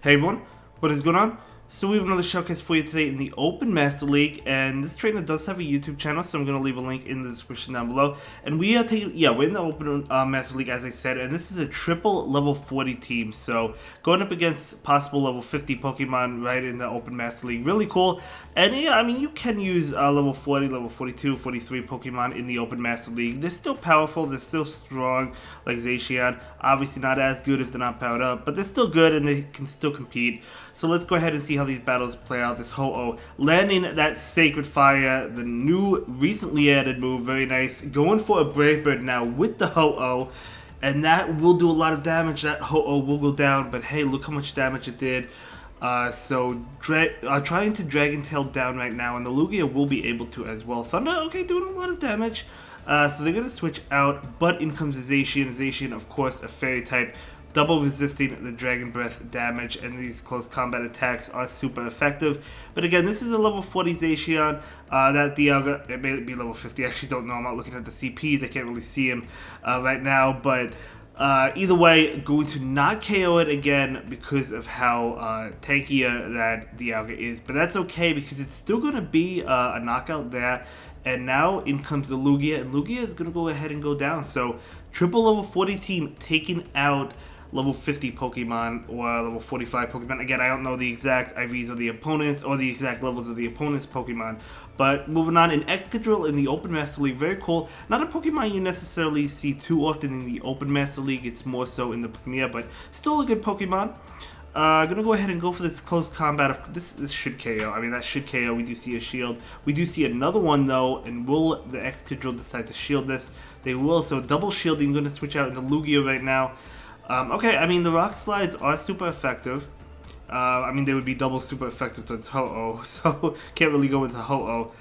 Hey everyone, what is going on? So we have another showcase for you today in the Open Master League, and this trainer does have a YouTube channel, so I'm going to leave a link in the description down below. And we are taking, we're in the Open Master League, as I said, and this is a triple level 40 team, so going up against possible level 50 Pokemon right in the Open Master League, really cool. And yeah, I mean, you can use level 40, level 42, 43 Pokemon in the Open Master League. They're still powerful, they're still strong, like Zacian. Obviously not as good if they're not powered up, but they're still good and they can still compete. So let's go ahead and see how these battles play out. This Ho-Oh landing that Sacred Fire, the new recently added move, very nice. Going for a Brave Bird now with the Ho-Oh, and that will do a lot of damage. That Ho-Oh will go down, but hey, look how much damage it did. Trying to Dragon Tail down right now, and the Lugia will be able to as well. Thunder, okay, doing a lot of damage. So they're going to switch out, but in comes Zacian. Zacian, of course, a Fairy type, double resisting the Dragon Breath damage, and these close combat attacks are super effective. But again, this is a level 40 Zacian. That Dialga, it may be level 50, I actually don't know, I'm not looking at the CPs, I can't really see him right now, but either way, going to not KO it again because of how tankier that Dialga is. But that's okay because it's still going to be a knockout there. And now in comes the Lugia, and Lugia is going to go ahead and go down. So triple level 40 team taking out level 50 Pokemon or level 45 Pokemon. Again, I don't know the exact IVs of the opponent or the exact levels of the opponent's Pokemon. But moving on, in Excadrill in the Open Master League, very cool. Not a Pokemon you necessarily see too often in the Open Master League. It's more so in the Premier, but still a good Pokemon. Gonna go ahead and go for this close combat. This should KO. I mean, that should KO. We do see a shield. We do see another one though, and will the Excadrill decide to shield this? They will. So double shielding. Going to switch out into Lugia right now. Okay, I mean the Rock Slides are super effective. I mean they would be double super effective towards Ho-Oh, so can't really go into Ho-Oh.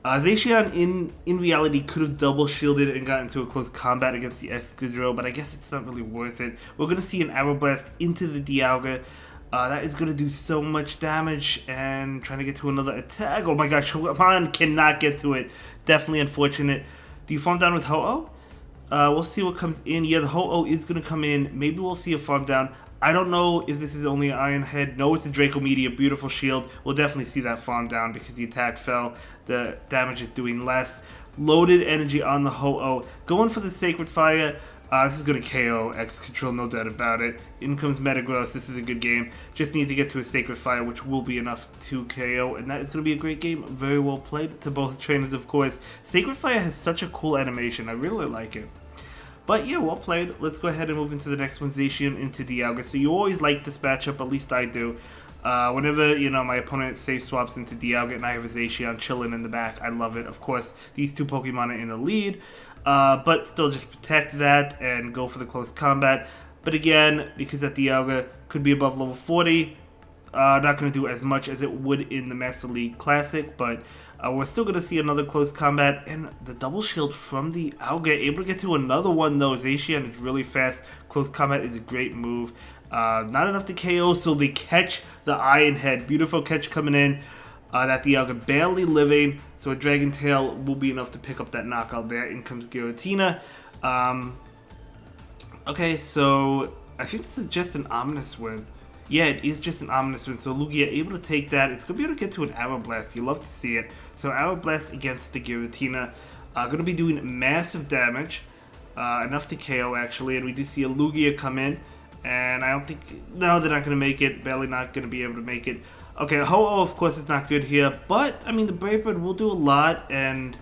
Zacian in reality could have double shielded and got into a close combat against the Excadrill, but I guess it's not really worth it. We're going to see an Arrow Blast into the Dialga. That is going to do so much damage, and trying to get to another attack. Oh my gosh, come on, cannot get to it. Definitely unfortunate. Do you farm down with Ho-Oh? We'll see what comes in. Yeah, the Ho-Oh is going to come in. Maybe we'll see a farm down. I don't know if this is only an Iron Head. No, it's a Draco Meteor. Beautiful shield. We'll definitely see that farm down because the attack fell. The damage is doing less. Loaded energy on the Ho-Oh. Going for the Sacred Fire. This is going to KO Excadrill, no doubt about it. In comes Metagross. This is a good game. Just need to get to a Sacred Fire, which will be enough to KO. And that is going to be a great game. Very well played to both trainers, of course. Sacred Fire has such a cool animation. I really like it. But yeah, well played. Let's go ahead and move into the next one, Zacian into Dialga. So you always like this matchup, at least I do. Whenever, my opponent safe swaps into Dialga and I have a Zacian chilling in the back, I love it. Of course, these two Pokemon are in the lead, but still just protect that and go for the close combat. But again, because that Dialga could be above level 40, not going to do as much as it would in the Master League Classic, but we're still going to see another close combat, and the double shield from the Dialga, able to get to another one though. Zacian is really fast. Close combat is a great move. Not enough to KO, so they catch the Iron Head. Beautiful catch coming in. That Dialga barely living, so a Dragon Tail will be enough to pick up that knockout there. In comes Giratina. Okay, so I think this is just an Ominous win. Yeah, it is just an Ominous win. So Lugia able to take that. It's going to be able to get to an Arrow Blast. You love to see it. So Arrow Blast against the Giratina. Going to be doing massive damage. Enough to KO, actually. And we do see a Lugia come in. And I don't think... No, they're not going to make it. Barely not going to be able to make it. Okay, Ho-Oh, of course, is not good here. But, I mean, the Brave Bird will do a lot. And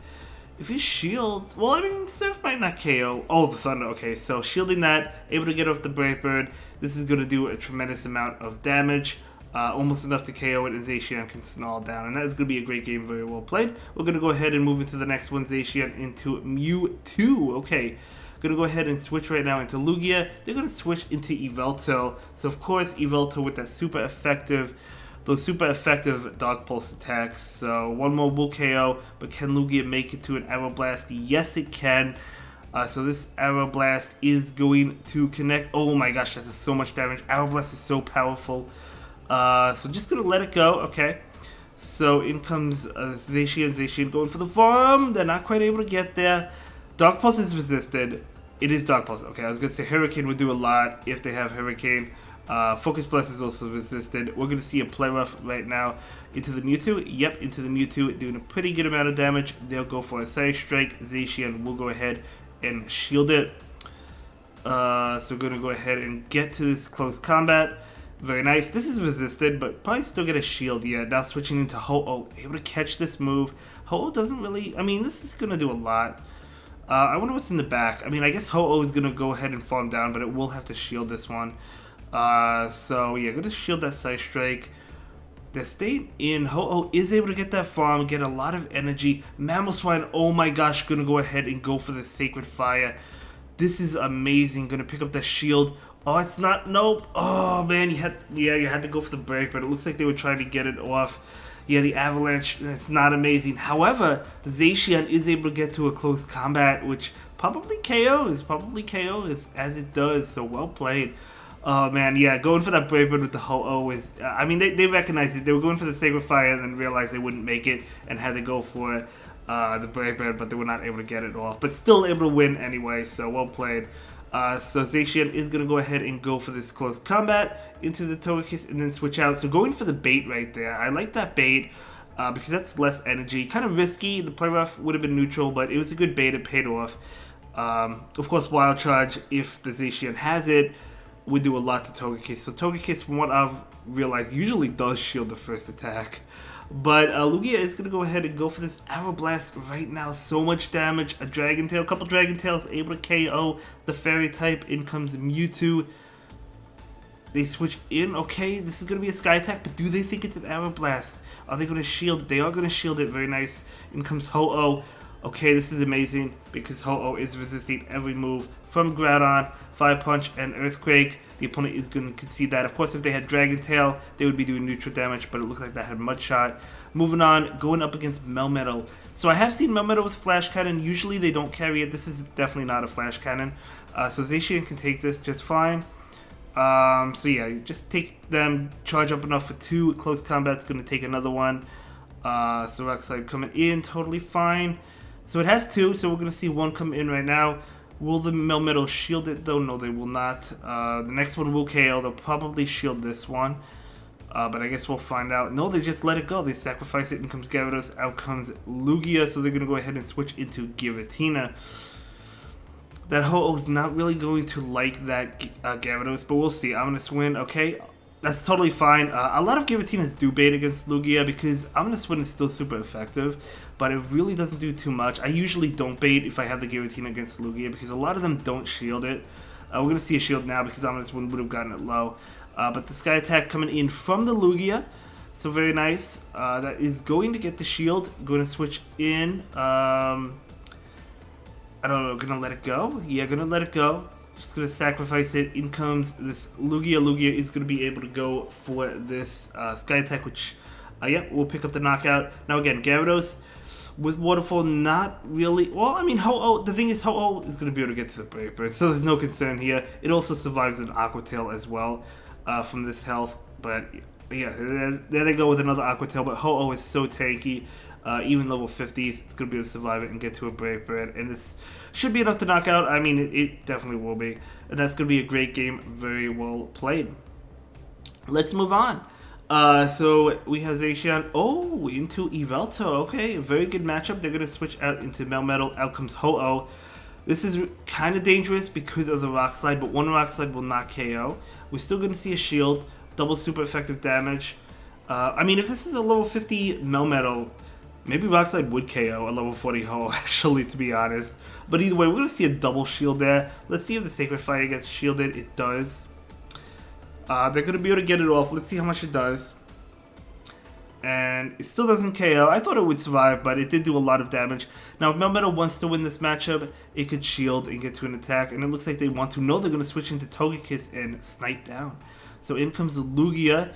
if you shield... Well, I mean, Surf might not KO. Oh, the Thunder. Okay, so shielding that. Able to get off the Brave Bird. This is going to do a tremendous amount of damage. Almost enough to KO it, and Zacian can snarl down. And that is going to be a great game, very well played. We're going to go ahead and move into the next one, Zacian into Mewtwo. Okay, going to go ahead and switch right now into Lugia. They're going to switch into Yveltal. So, of course, Yveltal with that those super effective Dog Pulse attacks. So, one more will KO, but can Lugia make it to an Arrow Blast? Yes, it can. So this Arrow Blast is going to connect. Oh my gosh, that does so much damage. Arrow Blast is so powerful. So just going to let it go. Okay. So in comes Zacian. Zacian going for the farm. They're not quite able to get there. Dark Pulse is resisted. It is Dark Pulse. Okay, I was going to say Hurricane would do a lot if they have Hurricane. Focus Blast is also resisted. We're going to see a Play Rough right now into the Mewtwo. Yep, into the Mewtwo, doing a pretty good amount of damage. They'll go for a Side Strike. Zacian will go ahead and shield it. So we're going to go ahead and get to this close combat. Very nice. This is resisted, but probably still get a shield. Yeah, now switching into Ho-Oh. Able to catch this move. Ho-Oh doesn't really... I mean, this is going to do a lot. I wonder what's in the back. I mean, I guess Ho-Oh is going to go ahead and farm down, but it will have to shield this one. So, yeah, going to shield that Side Strike. The state in Ho-Oh is able to get that farm, get a lot of energy. Mamoswine, oh my gosh, going to go ahead and go for the Sacred Fire. This is amazing. Going to pick up the shield. Oh, it's not. Nope. Oh, man. You had to go for the break, but it looks like they were trying to get it off. Yeah, the Avalanche, it's not amazing. However, the Zacian is able to get to a close combat, which probably KOs. As it does. So well played. Oh, man. Yeah, going for that Brave Bird with the Ho-Oh is... I mean, they recognized it. They were going for the Sacred Fire and then realized they wouldn't make it and had to go for the Brave Bird, but they were not able to get it off. But still able to win anyway, so well played. So Zacian is going to go ahead and go for this close combat into the Togekiss and then switch out. So going for the bait right there. I like that bait because that's less energy. Kind of risky. The Play Rough would have been neutral, but it was a good bait. It paid off. Of course, Wild Charge, if the Zacian has it, would do a lot to Togekiss. So Togekiss, from what I've realized, usually does shield the first attack. But Lugia is going to go ahead and go for this Arrow Blast right now. So much damage. A Dragon Tail, a couple Dragon Tails able to KO the Fairy type. In comes Mewtwo. They switch in. Okay, this is going to be a Sky Attack, but do they think it's an Arrow Blast? Are they going to shield it? They are going to shield it. Very nice. In comes Ho-Oh. Okay, this is amazing because Ho-Oh is resisting every move from Groudon, Fire Punch, and Earthquake. The opponent is going to concede that. Of course, if they had Dragon Tail, they would be doing neutral damage, but it looked like that had Mud Shot. Moving on, going up against Melmetal. So I have seen Melmetal with Flash Cannon. Usually they don't carry it. This is definitely not a Flash Cannon. So Zacian can take this just fine. So yeah, just take them, charge up enough for 2. Close combat's going to take another one. So Rock Slide coming in, totally fine. So it has 2, so we're going to see 1 come in right now. Will the Melmetal shield it though? No, they will not. The next one will KO. They'll probably shield this one. But I guess we'll find out. No, they just let it go. They sacrifice it. In comes Gyarados. Out comes Lugia. So they're going to go ahead and switch into Giratina. That Ho-Oh is not really going to like that Gyarados, but we'll see. Ominous Wind. Okay, that's totally fine. A lot of Giratinas do bait against Lugia because Ominous Wind is still super effective, but it really doesn't do too much. I usually don't bait if I have the Giratina against Lugia because a lot of them don't shield it. We're going to see a shield now because Ominous Wind would have gotten it low. But the Sky Attack coming in from the Lugia, so very nice. That is going to get the shield. Going to switch in. I don't know, going to let it go? Yeah, going to let it go. Just going to sacrifice it. In comes this Lugia. Lugia is going to be able to go for this Sky Attack, which, yeah, we'll pick up the knockout. Now again, Gyarados with Waterfall, not really. Well, I mean, Ho-Oh, the thing is, Ho-Oh is going to be able to get to the Brave Bird, so there's no concern here. It also survives an Aqua Tail as well from this health. But yeah, there they go with another Aqua Tail. But Ho-Oh is so tanky. Even level 50s, it's going to be able to survive it and get to a Brave Bird. And this should be enough to knock out. I mean, it definitely will be. And that's going to be a great game. Very well played. Let's move on. So we have Zacian. Oh, into Yveltal. Okay, a very good matchup. They're going to switch out into Melmetal. Out comes Ho-Oh. This is kind of dangerous because of the Rock Slide, but one Rock Slide will not KO. We're still going to see a shield. Double super effective damage. I mean, if this is a level 50 Melmetal, maybe Rock Slide would KO a level 40 Ho, actually, to be honest. But either way, we're going to see a double shield there. Let's see if the Sacred Fire gets shielded. It does. They're going to be able to get it off. Let's see how much it does. And it still doesn't KO. I thought it would survive, but it did do a lot of damage. Now, if Melmetal wants to win this matchup, it could shield and get to an attack. And it looks like they want to. No, they're going to switch into Togekiss and snipe down. So in comes the Lugia.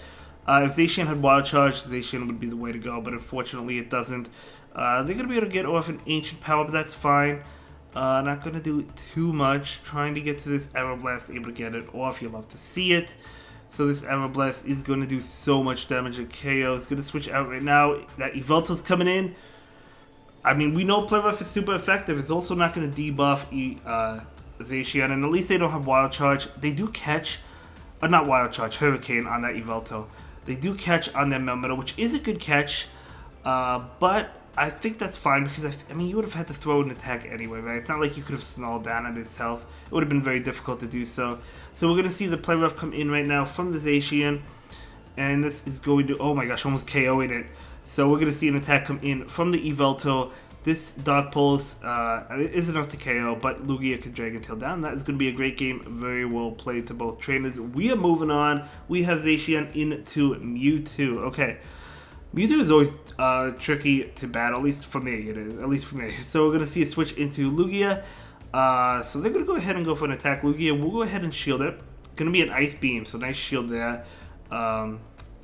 If Zacian had Wild Charge, Zacian would be the way to go, but unfortunately it doesn't. They're going to be able to get off an Ancient Power, but that's fine. Not going to do too much. Trying to get to this Arrow Blast, able to get it off. You'll love to see it. So this Arrow Blast is going to do so much damage at KO. It's going to switch out right now. That Yveltal's coming in. I mean, we know Play Rough is super effective. It's also not going to debuff Zacian, and at least they don't have Wild Charge. They do catch not Wild Charge, Hurricane on that Yveltal. They do catch on their Melmetal, which is a good catch, but I think that's fine because, I mean, you would have had to throw an attack anyway, right? It's not like you could have snarled down at its health. It would have been very difficult to do so. So we're going to see the Play Rough come in right now from the Zacian, and this is going to, oh my gosh, almost KO'ing it. So we're going to see an attack come in from the Yveltal. This Dark Pulse is enough to KO, but Lugia can Dragon Tail down. That is going to be a great game. Very well played to both trainers. We are moving on. We have Zacian into Mewtwo. Okay. Mewtwo is always tricky to battle, at least for me. It is, at least for me. So we're going to see a switch into Lugia. So they're going to go ahead and go for an attack. Lugia will go ahead and shield it. Going to be an Ice Beam, so nice shield there.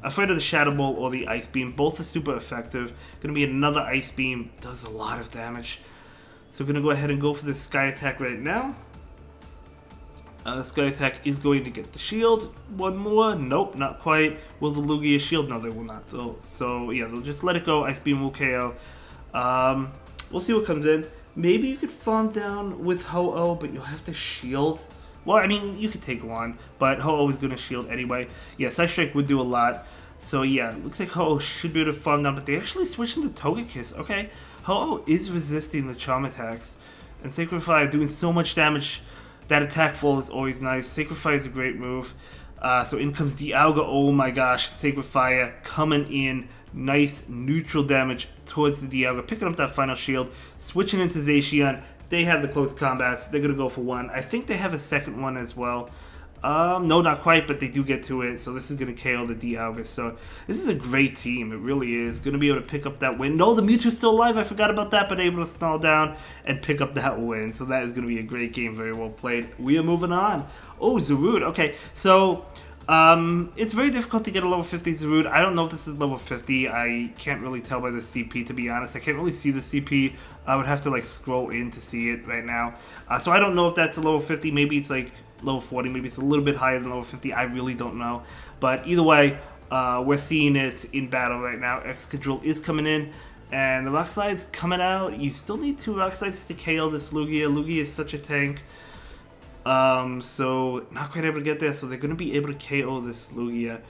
Afraid of the Shadow Ball or the Ice Beam. Both are super effective. Going to be another Ice Beam. Does a lot of damage. So we're going to go ahead and go for this Sky Attack right now. Sky Attack is going to get the shield. One more. Nope, not quite. Will the Lugia shield? No, they will not. So yeah, they'll just let it go. Ice Beam will KO. We'll see what comes in. Maybe you could farm down with Ho-Oh, but you'll have to shield. Well, I mean, you could take one, but Ho-Oh is going to shield anyway. Yeah, Side Strike would do a lot. So yeah, looks like Ho-Oh should be able to farm down, but they actually switched into Togekiss. Okay, Ho-Oh is resisting the Charm attacks. And Sacred Fire doing so much damage. That attack fall is always nice. Sacred Fire is a great move. So in comes Dialga. Oh my gosh, Sacred Fire coming in. Nice neutral damage towards the Dialga. Picking up that final shield. Switching into Zacian. They have the close combats. They're going to go for one. I think they have a second one as well. No, not quite, but they do get to it. So this is going to KO the Dialga. So this is a great team. It really is. Going to be able to pick up that win. No, the Mewtwo's still alive. I forgot about that, but able to snarl down and pick up that win. So that is going to be a great game. Very well played. We are moving on. Oh, Zarude. Okay, so it's very difficult to get a level 50 Zarude. I don't know if this is level 50. I can't really tell by the CP, to be honest. I can't really see the CP. I would have to like scroll in to see it right now. So I don't know if that's a level 50. Maybe it's like level 40. Maybe it's a little bit higher than level 50. I really don't know. But either way, we're seeing it in battle right now. Excadrill is coming in. And the Rock Slide's coming out. You still need 2 Rock Slides to KO this Lugia. Lugia is such a tank. So not quite able to get there, so they're going to be able to KO this Lugia.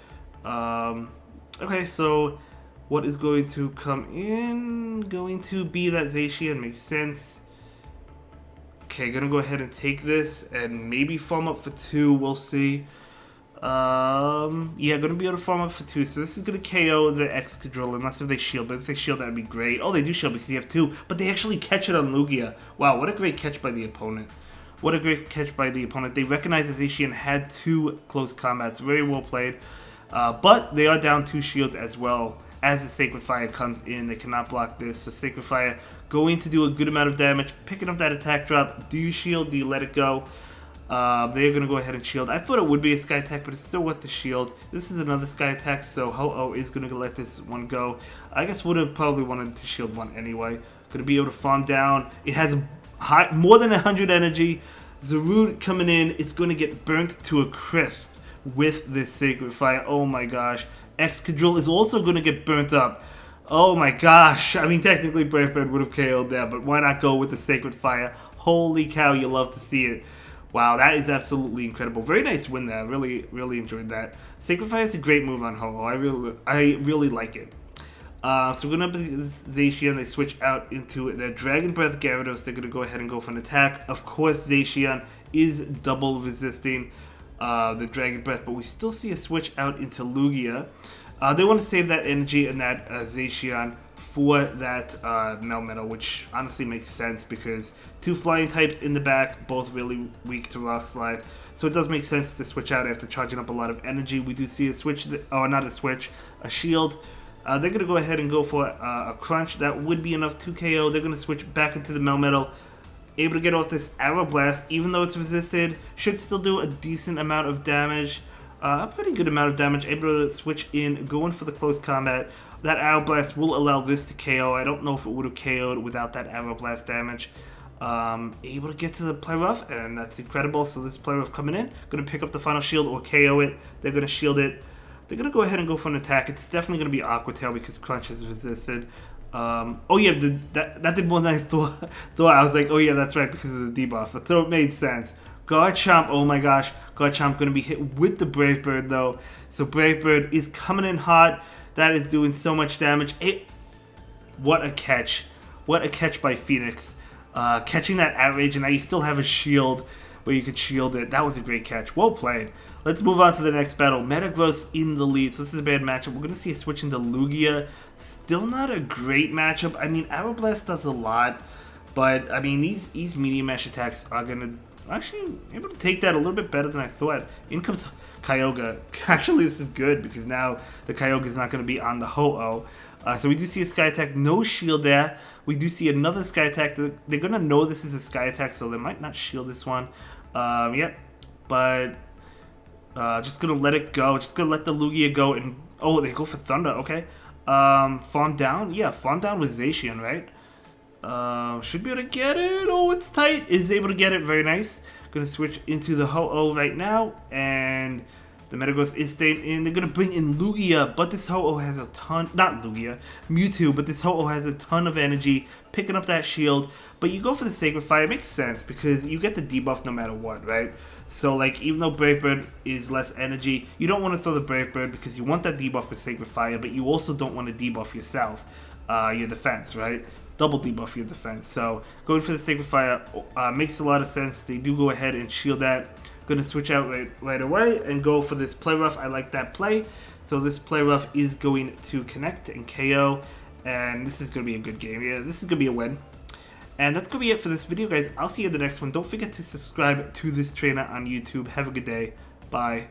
Okay, so what is going to come in? Going to be that Zacian, makes sense. Okay, gonna go ahead and take this and maybe farm up for 2, we'll see. Yeah, gonna be able to farm up for 2, so this is gonna KO the Excadrill, unless if they shield, but if they shield, that'd be great. Oh, they do shield because you have 2, but they actually catch it on Lugia. Wow, what a great catch by the opponent. What a great catch by the opponent. They recognize that Zacian had 2 close combats. Very well played. But they are down 2 shields as well. As the Sacred Fire comes in, they cannot block this. So Sacred Fire going to do a good amount of damage. Picking up that attack drop. Do you shield? Do you let it go? They're going to go ahead and shield. I thought it would be a Sky Attack, but it's still worth the shield. This is another Sky Attack, so Ho-Oh is going to let this one go. I guess would have probably wanted to shield one anyway. Going to be able to farm down. It has more than 100 energy. Zarude coming in. It's going to get burnt to a crisp with this Sacred Fire. Oh my gosh. Excadrill is also going to get burnt up. Oh my gosh. I mean, technically Brave Bird would have KO'd there, but why not go with the Sacred Fire? Holy cow, you love to see it. Wow, that is absolutely incredible. Very nice win there. Really, really enjoyed that. Sacred Fire is a great move on Ho-Oh. I really like it. So we're going to Zacian. They switch out into their Dragon Breath Gyarados. They're going to go ahead and go for an attack. Of course, Zacian is double resisting the Dragon Breath, but we still see a switch out into Lugia. They want to save that energy and that Zacian for that Melmetal, which honestly makes sense because 2 flying types in the back, both really weak to Rock Slide. So it does make sense to switch out after charging up a lot of energy. We do see a switch, not a switch, a shield. They're going to go ahead and go for a crunch. That would be enough to KO. They're going to switch back into the Melmetal. Able to get off this Arrow Blast, even though it's resisted. Should still do a decent amount of damage. A pretty good amount of damage. Able to switch in, going for the close combat. That Arrow Blast will allow this to KO. I don't know if it would have KO'd without that Arrow Blast damage. Able to get to the Play Rough, and that's incredible. So this Play Rough coming in. Going to pick up the final shield or KO it. They're going to shield it. They're going to go ahead and go for an attack. It's definitely going to be Aqua Tail because Crunch is resisted. Oh yeah, that did more than I thought. I was like, oh yeah, that's right, because of the debuff. So it made sense. Garchomp, oh my gosh. Garchomp going to be hit with the Brave Bird, though. So Brave Bird is coming in hot. That is doing so much damage. What a catch. What a catch by Phoenix. Catching that outrage, and now you still have a shield where you could shield it. That was a great catch. Well played. Let's move on to the next battle. Metagross in the lead, so this is a bad matchup. We're going to see a switch into Lugia. Still not a great matchup. I mean, Aeroblast does a lot, but, I mean, these medium mesh attacks are going to actually able to take that a little bit better than I thought. In comes Kyogre. Actually, this is good because now the Kyogre is not going to be on the Ho-Oh. So we do see a Sky Attack, no shield there. We do see another Sky Attack. They're going to know this is a Sky Attack, so they might not shield this one. Yep, but just going to let it go. Just going to let the Lugia go. And oh, they go for Thunder, okay. Fawn down? Yeah, Fawn down with Zacian, right? Should be able to get it. Oh, it's tight. Is able to get it. Very nice. Going to switch into the Ho-Oh right now. And the Metagross is staying in. They're going to bring in Lugia. But this Ho-Oh has a ton. Not Lugia. Mewtwo. But this Ho-Oh has a ton of energy. Picking up that shield. But you go for the Sacred Fire. It makes sense. Because you get the debuff no matter what, right? So, like, even though Brave Bird is less energy, you don't want to throw the Brave Bird because you want that debuff with Sacred Fire. But you also don't want to debuff yourself. Your defense, right? Double debuff your defense. So going for the Sacred Fire makes a lot of sense. They do go ahead and shield that. Going to switch out right away and go for this Play Rough. I like that play. So this Play Rough is going to connect and KO. And this is going to be a good game. Yeah, this is going to be a win. And that's going to be it for this video, guys. I'll see you in the next one. Don't forget to subscribe to this trainer on YouTube. Have a good day. Bye.